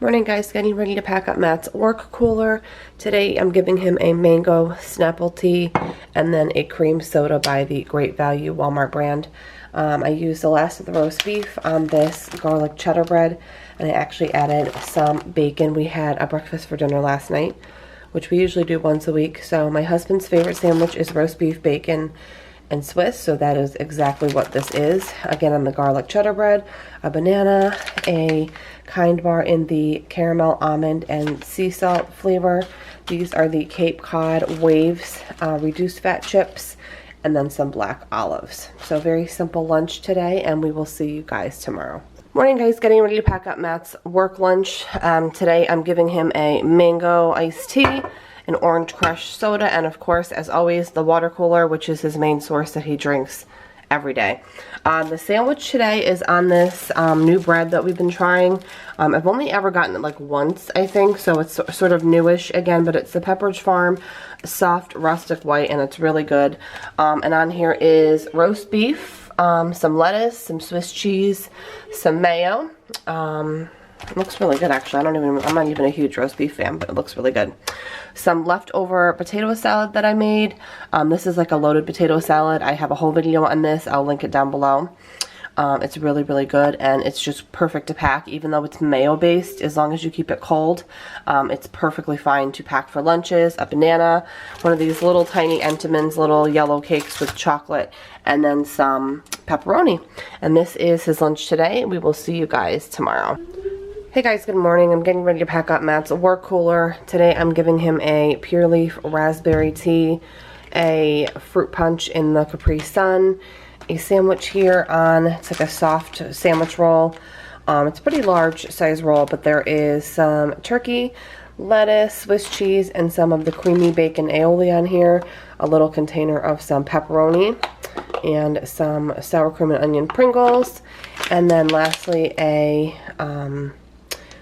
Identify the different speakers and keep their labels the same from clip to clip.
Speaker 1: Morning guys, getting ready to pack up Matt's work cooler. Today I'm giving him a mango Snapple tea and then a cream soda by the Great Value Walmart brand. I used the last of the roast beef on this garlic cheddar bread, and I actually added some bacon. We had a breakfast for dinner last night, which we usually do once a week. So my husband's favorite sandwich is roast beef, bacon, and Swiss, so that is exactly what this is. Again, on the garlic cheddar bread, a banana, a Kind Bar in the caramel, almond, and sea salt flavor. These are the Cape Cod Waves reduced fat chips, and then some black olives. So very simple lunch today, and we will see you guys tomorrow. Morning guys, getting ready to pack up Matt's work lunch. Today I'm giving him a mango iced tea, an orange crush soda, and of course, as always, the water cooler, which is his main source that he drinks every day. The sandwich today is on this new bread that we've been trying. I've only ever gotten it like once, I think, so it's sort of newish again, but it's the Pepperidge Farm soft rustic white, and it's really good. And on here is roast beef, some lettuce, some Swiss cheese, some mayo. It looks really good, actually. I'm not even a huge roast beef fan, but it looks really good. Some leftover potato salad that I made. This is like a loaded potato salad. I have a whole video on this. I'll link it down below. It's really, really good, and it's just perfect to pack, even though it's mayo-based. As long as you keep it cold, it's perfectly fine to pack for lunches. A banana, one of these little tiny Entenmann's little yellow cakes with chocolate, and then some pepperoni. And this is his lunch today. We will see you guys tomorrow. Hey guys, good morning. I'm getting ready to pack up Matt's work cooler. Today I'm giving him a Pure Leaf raspberry tea, a fruit punch in the Capri Sun, a sandwich here on, it's like a soft sandwich roll. It's a pretty large size roll, but there is some turkey, lettuce, Swiss cheese, and some of the creamy bacon aioli on here, a little container of some pepperoni, and some sour cream and onion Pringles, and then lastly a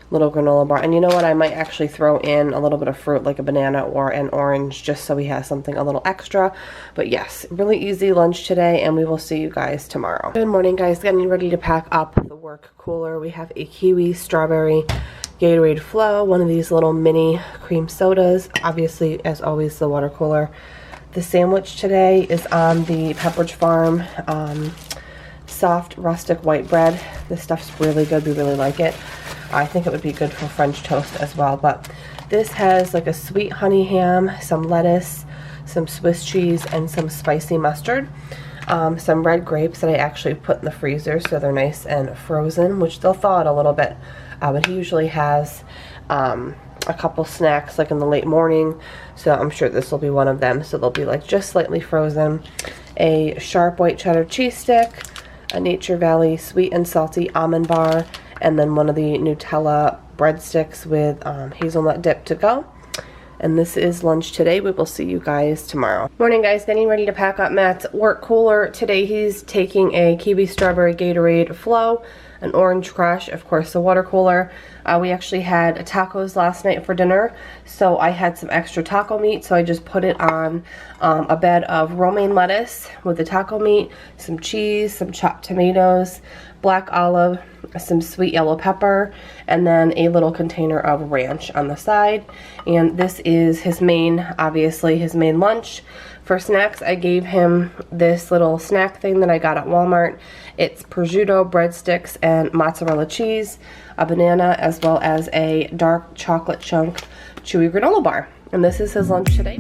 Speaker 1: little granola bar. And you know what, I might actually throw in a little bit of fruit like a banana or an orange just so he has something a little extra. But yes, really easy lunch today, and we will see you guys tomorrow. Good morning guys, getting ready to pack up the work cooler. We have a kiwi strawberry Gatorade Flow, one of these little mini cream sodas, obviously as always the water cooler. The sandwich today is on the Pepperidge Farm soft rustic white bread. This stuff's really good, we really like it. I think it would be good for French toast as well, but this has like a sweet honey ham, some lettuce, some Swiss cheese, and some spicy mustard. Some red grapes that I actually put in the freezer so they're nice and frozen, which they'll thaw out a little bit, but he usually has a couple snacks like in the late morning, so I'm sure this will be one of them, so they'll be like just slightly frozen. A sharp white cheddar cheese stick, a Nature Valley sweet and salty almond bar, and then one of the Nutella breadsticks with hazelnut dip to go. And this is lunch today. We will see you guys tomorrow. Morning guys, getting ready to pack up Matt's work cooler. Today he's taking a kiwi strawberry Gatorade Flow, an orange crush, of course the water cooler. We actually had tacos last night for dinner, so I had some extra taco meat, so I just put it on a bed of romaine lettuce with the taco meat, some cheese, some chopped tomatoes, black olive, some sweet yellow pepper, and then a little container of ranch on the side. And this is his main, obviously his main lunch. For snacks, I gave him this little snack thing that I got at Walmart. It's prosciutto breadsticks and mozzarella cheese, a banana, as well as a dark chocolate chunk chewy granola bar. And this is his lunch today.